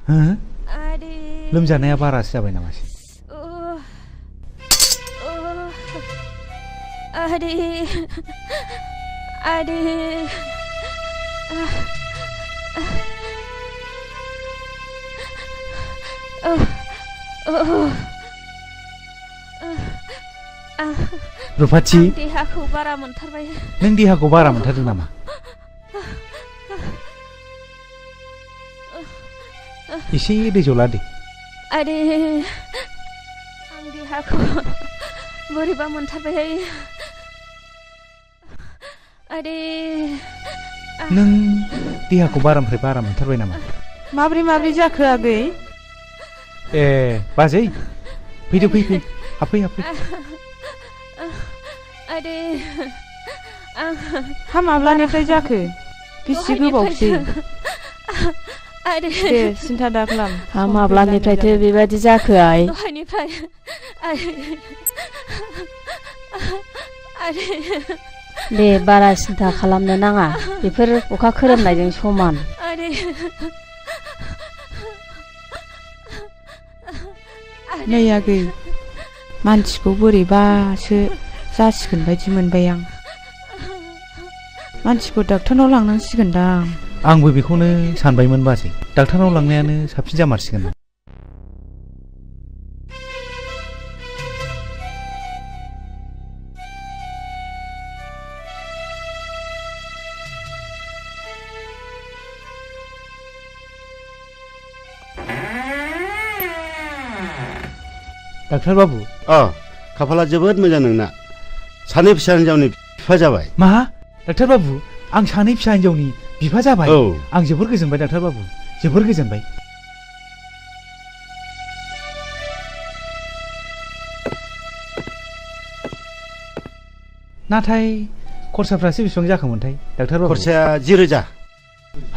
हो आदै लोमजानाया बारासो जाबाय नामासै आदै आदै रुफाथि देहाखौ बारा मोनथारबाय नों देहाखौ बारा मोनथारदों नामा एसे दै जला दे आदै आं देहाखौ बोरैबा मोनथारबाय आदै नों देहाखौ बारानिफ्राय बारा मोनथारबाय नामा माब्रै जाखो आगै ए बाजै फैदो फै हाबफै आदै हा माब्लानिफ्राय जाखो बेसे गोबावसै आदै दे सिन्था दाखालाम हा माब्लानिफ्रायथो बेबायदि जाखो आइ दहायनिफ्राय आदै दे बारा सिन्था खालामनो नाङा बेफोर अखा खोरोमनायजों समान आदै नै आगै मानसिखौ बोरैबासो जासिगोन बायदि मोनबाय आं मानसिखौ डाक्टारनाव लांनांसिगोनदां आंबो बेखौनो सानबायमोन बाजै डाक्टारनाव लांनायानो साबसिन जामारसिगोन डाक्टार बाबु खाफाला जोबोद मोजां नोंना सानै फिसा हिनजावनि बिफा जाबाय मा डाक्टार बाबु आं सानै फिसा हिनजावनि बिफा जाबाय आं जोबोर गोजोनबाय डाक्टार बाबु जोबोर गोजोनबाय नाथाय खरसाफ्रासो बेसेबां जाखोमोनथाय डाक्टार बाबु खरसाया 10,000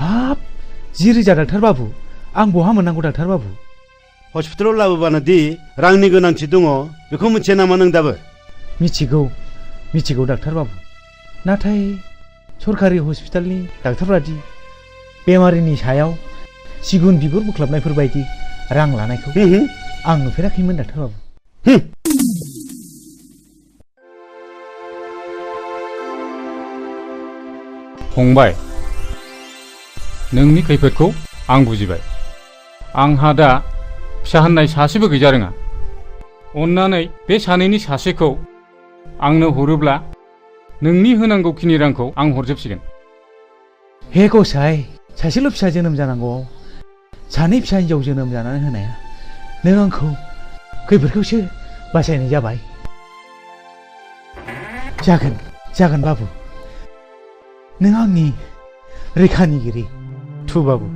हाब 10,000 डाक्टार बाबु आं बहा मोननांगौ डाक्टार बाबु हस्पिटालाव लाबोबानो दि रांनि गोनांथि दङ बेखौ मिथिया नामा नों दाबो मिथिगौ डाक्टार बाबु नाथाय सरकारि हस्पिटालनि डाक्टारफ्रादि बेमारिनि सायाव सिगुन बिगुर बोख्लाबनायफोर बायदि रां लानायखौ आं नुफेराखैमोन डाक्टार बाबु फंबाय नोंनि खैफोदखौ आं बुजिबाय आंहा दा फिसा होननाय सासेबो गैजा रोङा अन्नानै बे सानैनि सासेखौ आंनो हरोब्ला नोंनि होनांगौखिनि रांखौ आं हरजोबसिगोन हे गसाइ सासेल' फिसा जोनोम जानांगौआव सानै फिसा हिनजाव जोनोम जानानै होनाया नों आंखौ खैफोदखौसो बासायनाय जाबाय जागोन बाबु नों आंनि रैखानिगिरि थु बाबु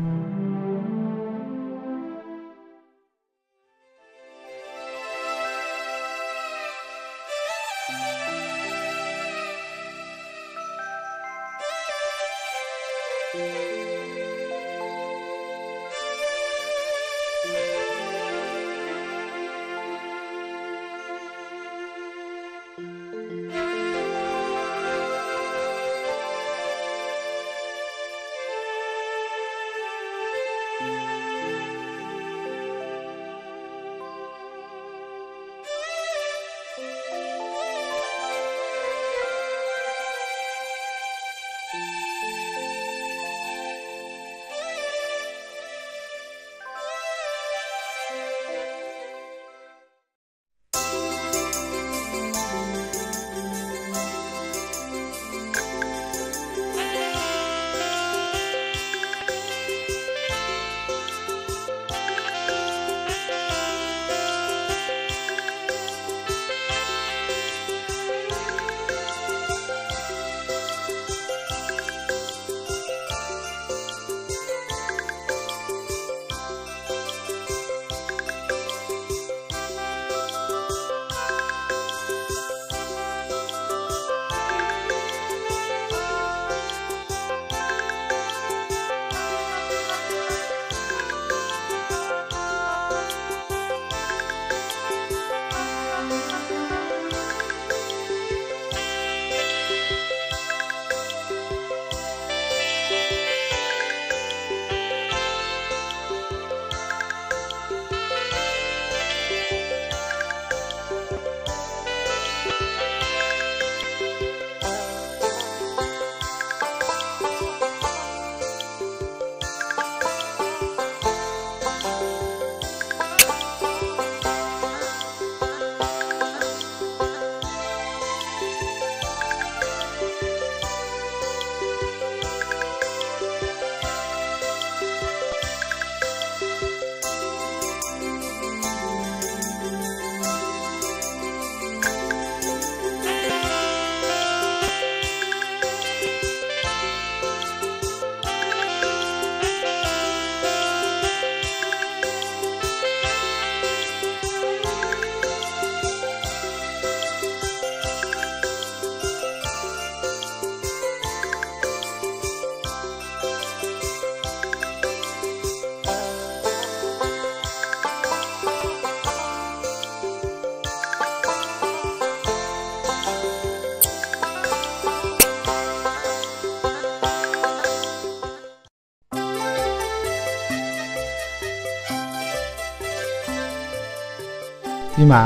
बिमा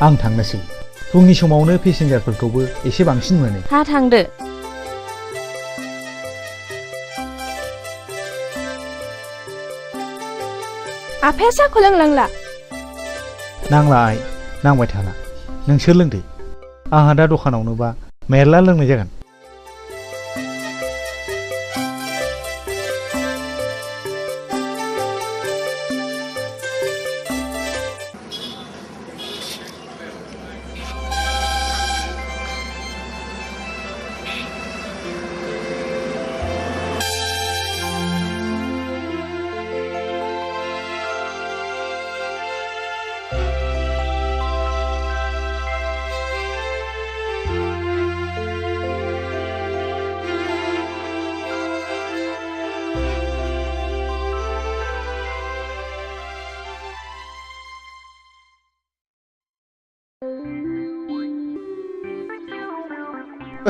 आं थांनोसै फुंनि समावनो पेसेन्जारफोरखौबो एसे बांसिन मोनो हा थांदो आफाया साहाखौ लोंलांला नांला आइ नांबाय थाला नोंसोर लोंदो आंहा दा दखानावनोबा मेरला लोंनाय जागोन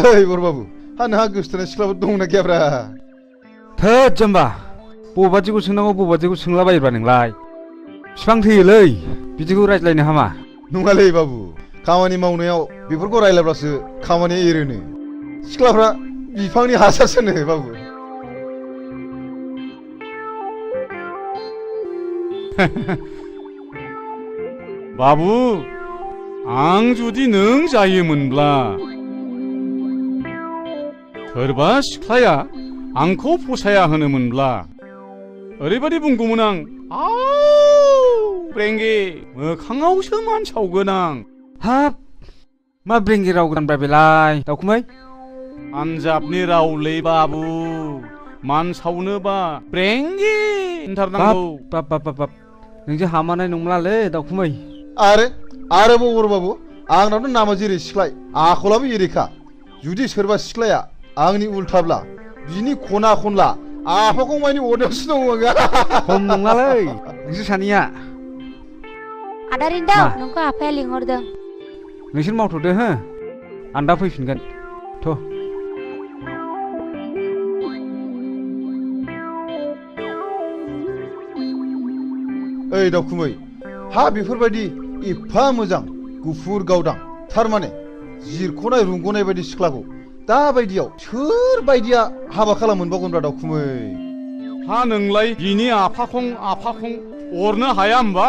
ओइ बरबाबु हा नोंहा गोसोथोनाय सिख्लाफोर दंना गैयाब्रा थोद जाम्बा बबादिखौ सोंनांगौ बबादिखौ सोंलाबायोब्रा नोंलाय बिफां थैयोलै बिदिखौ रायज्लायनो हामा नङालै बाबु खामानि मावनायाव बेफोरखौ रायलायब्लासो खामानिया एरोनो सिख्लाफ्रा बिफांनि हासारसोनो बाबु बाबु आं जुदि नों जायोमोनब्ला सोरबा सिख्लाया आंखौ फसाया होनोमोनब्ला ओरैबायदि बुंगौमोन आं ब्रेंगे मोखाङावसो मानसावगोन आं हाब मा ब्रेंगे राव गोदानब्रा बेलाय दाउखुमै पान्जाबनि रावलै बाबु मानसावनोबा ब्रेंगे होनथारनांगौ बाब बाब बाब बाब नोंजों हामानाय नंलालै दाउखुमै आरोबाव बरबाबु आंनावथ' नामा जेरै सिख्लाय आखलाबो एरैखा जुदि सोरबा सिख्लाया आंनि उल्थाब्ला बिनि खना खनला आफाखौ मानि अरनायावसो दङ आङो खम नङालै नोंसोर सानैया आदा रिन्दाव नोंखौ आफाया लिंहरदों नोंसोर मावथ'दो हो आं दा फैफिनगोन थ' ओइ दाउखुमै हा बेफोरबायदि एफा मोजां गुफुर गावदां थारमाने जिरख'नाय रुंग'नाय बायदि सिख्लाखौ दा बायदियाव सोर बायदिया हाबा खालाम मोनबावगोनब्रा दाउखुमै हा नोंलाय बिनि आफाखं अरनो हाया होमबा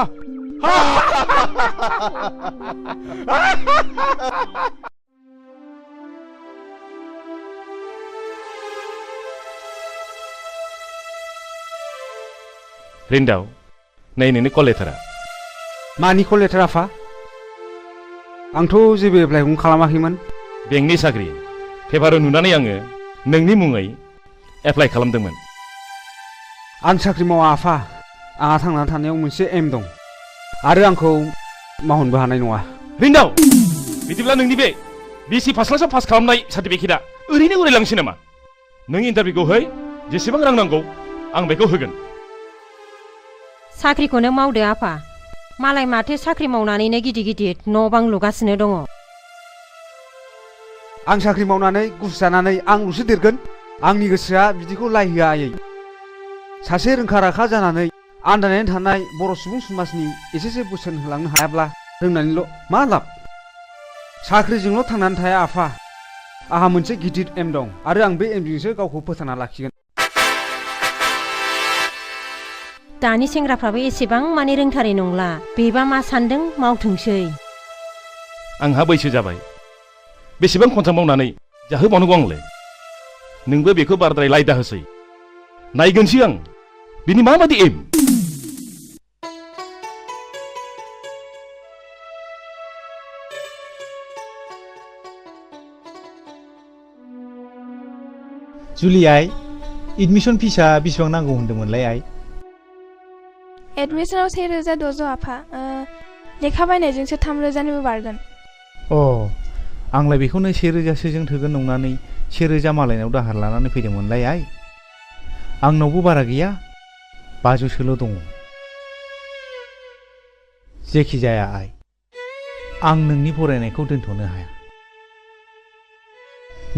रिन्दाव नै नोंनि कल लेटारा मानि कल लेटार आफा आंथ' जेबो एप्लाइखौनो खालामाखैमोन बेंकनि साख्रि पेपाराव नुनानै आङो नोंनि मुङै एप्लाइ खालामदोंमोन आं साख्रि मावा आफा आंहा थांनानै थानायाव मोनसे एम दं आरो आंखौ मावहोनोबो हानाय नङा रिन्दाव बिदिब्ला नोंनि बे बिएससि फार्स्ट क्लासाव पास खालामनाय सार्टिफिकेटआ ओरैनो उरायलांसै नामा नों इन्टारभिउखौ है जेसेबां रां नांगौ आं बेखौ होगोन साख्रिखौनो मावदो आफा मालाय माथो साख्रि मावनानैनो गिदिर गिदिर न' बां लुगासिनो दङ आं साख्रि मावनानै गुस जानानै आंल'सो देरगोन आंनि गोसोआ बिदिखौ लायहोआ आयै सासे रोंखा राखा जानानै आन्दायनानै थानाय बर' सुबुं समाजनि एसेसो बोसोन होलांनो हायाब्ला रोंनानैल' मा लाब साख्रिजोंल' थांनानै थाया आफा आंहा मोनसे गिदिर एम दं आरो आं बे एमजोंसो गावखौ फोथांना लाखिगोन दानि सेंग्राफ्राबो एसेबां माने रोंथारै नंला बेबा मा सान्दों मावथोंसै आंहा बैसो जाबाय बेसेबां खनथाम मावनानै जाहोबावनांगौ आंलाय नोंबो बेखौ बाराद्राय लायदा होसै नायगोनसै आं बिनि माबादि एम जुलि आइ एडमिसन फिसा बेसेबां नांगौ होन्दोंमोनलाय आइ एडमिसनाव 1600 आफा लेखा बायनायजोंसो 3000निबो बारगोन अ आंलाय बेखौनो 1000सोजों थोगोन नंनानै 1000 मालायनाव दाहार लानानै फैदोंमोनलाय आइ आंनावबो बारा गैया 500सोल' दङ जेखि जाया आइ आं नोंनि फरायनायखौ दोनथ'नो हाया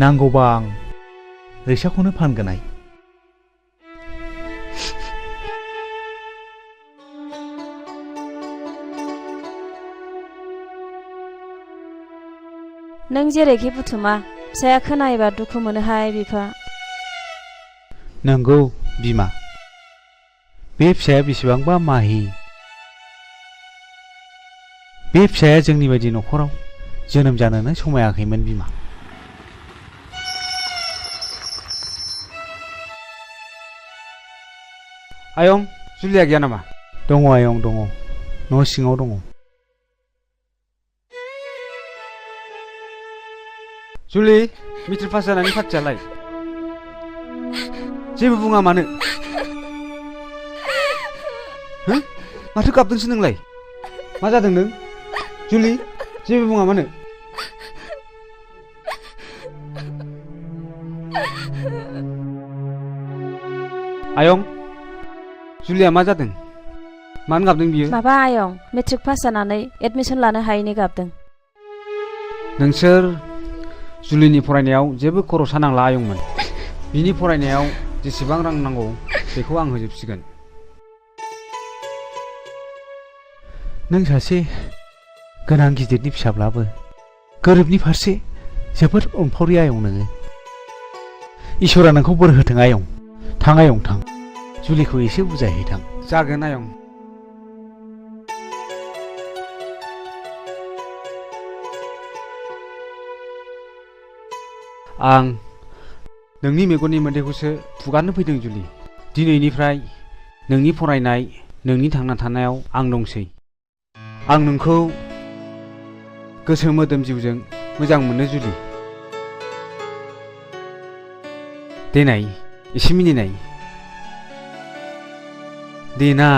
नांगौबा आं रिक्साखौनो फानगोन आइ नों जेरैखि बुथुमा फिसाया खोनायोबा दुखु मोनोहाय बिफा। नंगौ बिमा, बे फिसाया बेसेबांबा माहि। बे फिसाया जोंनि बायदि न'खराव जोनोम जानोनो समायाखैमोन बिमा। आयं, जुलिया गैया नामा? दङ आयं दङ, न' सिङाव दङ। जुलि, मेट्रिक पास जानायनि पार्टियालाय? जेबो बुङा मानो? हो? माथो गाबदोंसो नोंलाय? मा जादों नों? जुलि, जेबो बुङा मानो? आयं, जुलिया मा जादों? मानो गाबदों बियो? माबा आयं, मेट्रिक पास जानानै एडमिसन लानो हायैनि गाबदों। नोंसोर जुलिनि फरायनायाव जेबो खरसा नांला आयंमोन। बिनि फरायनायाव जेसेबां रां नांगौ बेखौ आं होजोबसिगोन। नों सासे गोनां गिदिरनि फिसाब्लाबो गोरिबनि फारसे जोबोद अनफावरि आयं नोङो। इसोरा नोंखौ बोर होथों आयं। थां आयं थां, जुलिखौ एसे बुजायहैथां। जागोन आयं। आं नोंनि मेगननि मोदैखौसो फुगारनो फैदों जुलि। दिनैनिफ्राय नोंनि फरायनाय, नोंनि थांना थानायाव आं दंसै। आं नोंखौ गोसो मोदोम जिउजों मोजां मोनो जुलि। देनाय एसे मिनिनाय। देना।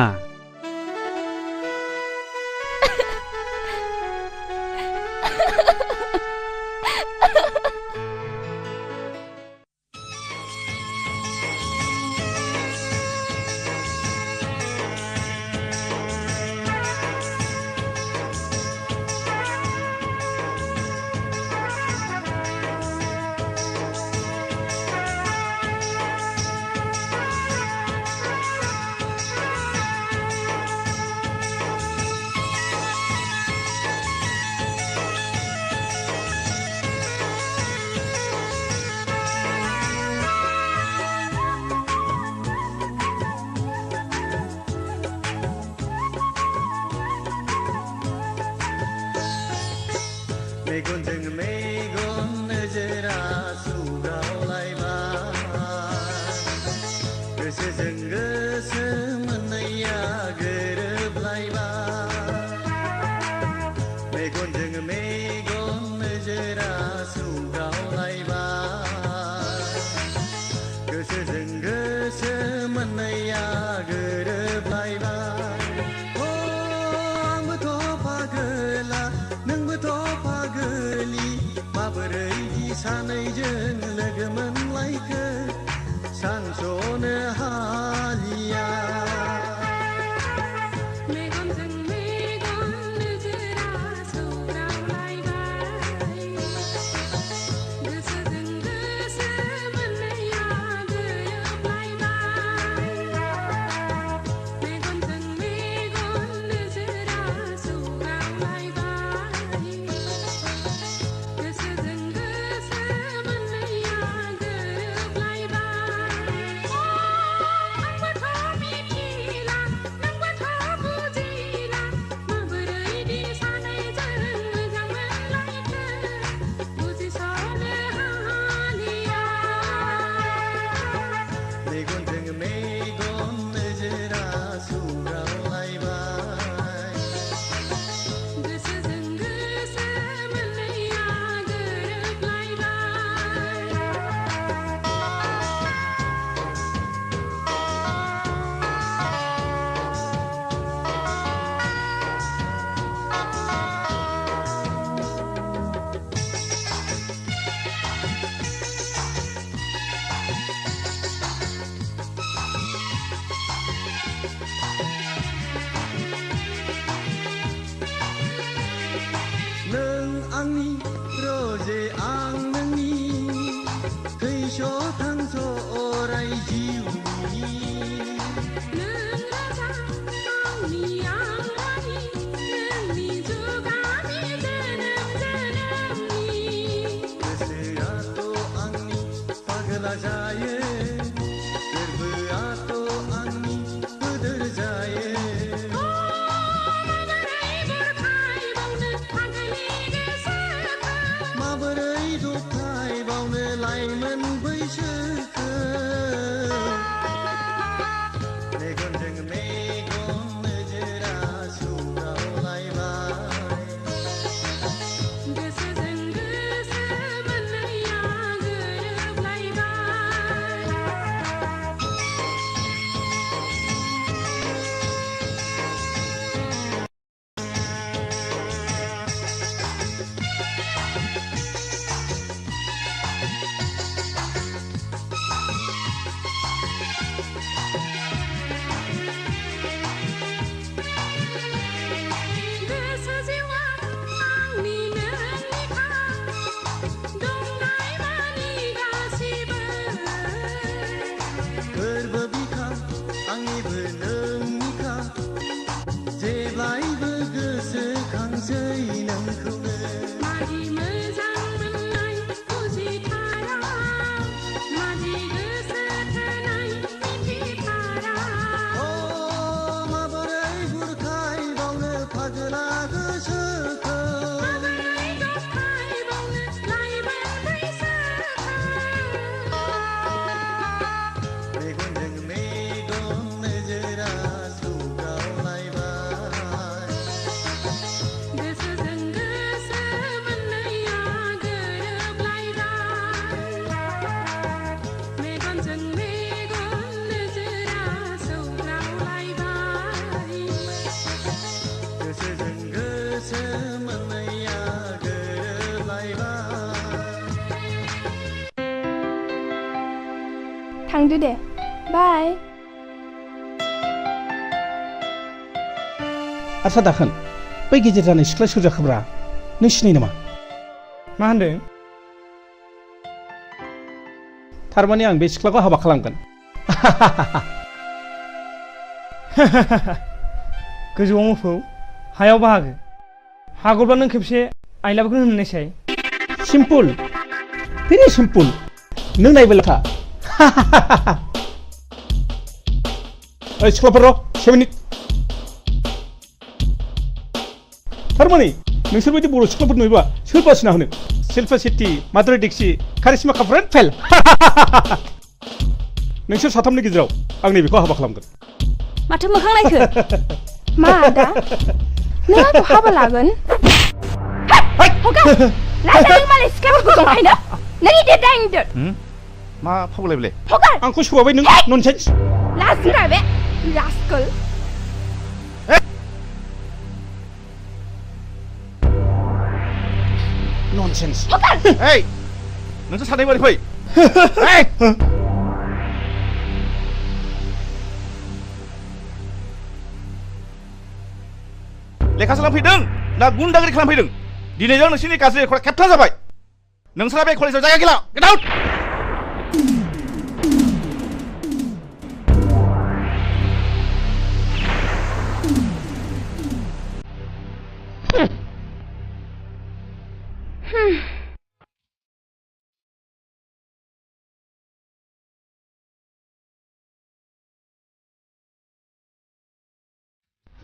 मेगनजों मेगन नोजोरा सौग्रावलायबाय, गोसोजों गोसो मोननैया गोरोबलायबाय। मेगनजों मेगन नोजोरा सौग्रावलायबाय, गोसोजों गोसो मोननैया गोरोबलायबाय। आंबोथ' पागोला नोंबोथ' पागोलि, माबोरै सानैजों लोगो मोनलायखो सानस'नो हालिया। मेगनजों मेगन नोजोरा सौग्रावलायबाय, गोसोजों गोसो मोननैया गोरोबलायबाय। मेगनजों मेगन नोजोरा सौग्रावलायबाय, गोसोजों गोसो मोननैया गोरोबलायबाय। आंबोथ' मिथिला नोंबोथ' बुजिला, माबोरै सानैजों मोजां मोनलायखो बुजिस'नो हालिया। मेगनजों मेगन नोजोरा सौग्रावलायबाय, गोसोजों गोसो मोननैया गोरोबलायबाय। थांदो दे बाय आच्छा दाखोन बै गेजेर जानाय सिख्ला सोर जाखोब्रा नों सिनायो नामा मा होनदों थारमाने आं बे सिख्लाखौ हाबा खालामगोन गोजौआव मोफौ हायाव बाहागो हागौब्ला नों खेबसे आइलाबखौनो होननायसाय सिम्पुल भेरि सिम्पुल नों नायबाय था ओइ सिख्लाफोर र' 7 मिनिट थारमाने नोंसोरबायदि बर' सिख्लाफोर नुयोबा सोर बासिना होनो शिल्पा शेट्टी माधुरी दीक्षित कारिश्मा कापुर फेल नोंसोर साथामनि गेजेराव आं नैबेखौ हाबा खालामगोन माथो मोखां नायखो मा आदा नों आंखौ हाबा लागोन लाजा नों मालाय सिख्लाफोरखौ दंखायनो नों इदिट दा इदिट मा फावलाय बेलाय आंखौ सोबाबाय नों ननसेन्स लाजिरा बे रास्कल ननसेन्स ओइ नोंसोर सानै बोरै फै लेखा सोलोंफैदों ना गुन्दागिरि खालामफैदों दिनैजों नोंसिनि गाज्रि रेकर्डआ खेबथाम जाबाय नोंसोरा बे कलेजाव जायगा गैला गेट आउट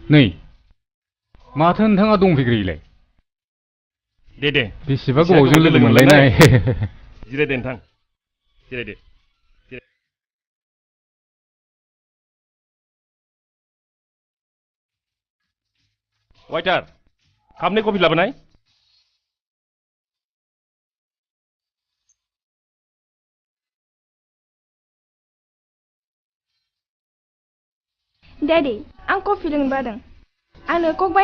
नै माथो नोंथाङा दंफैग्रोयोलाय दे बेसेबा गोबावजों लोगो मोनलायनाय जिरायदे नोंथां जिरायदे वाइटार कापनै कफि लाबोनाय डैडी आं कफि लोंनो बादों आंनो कक बायनो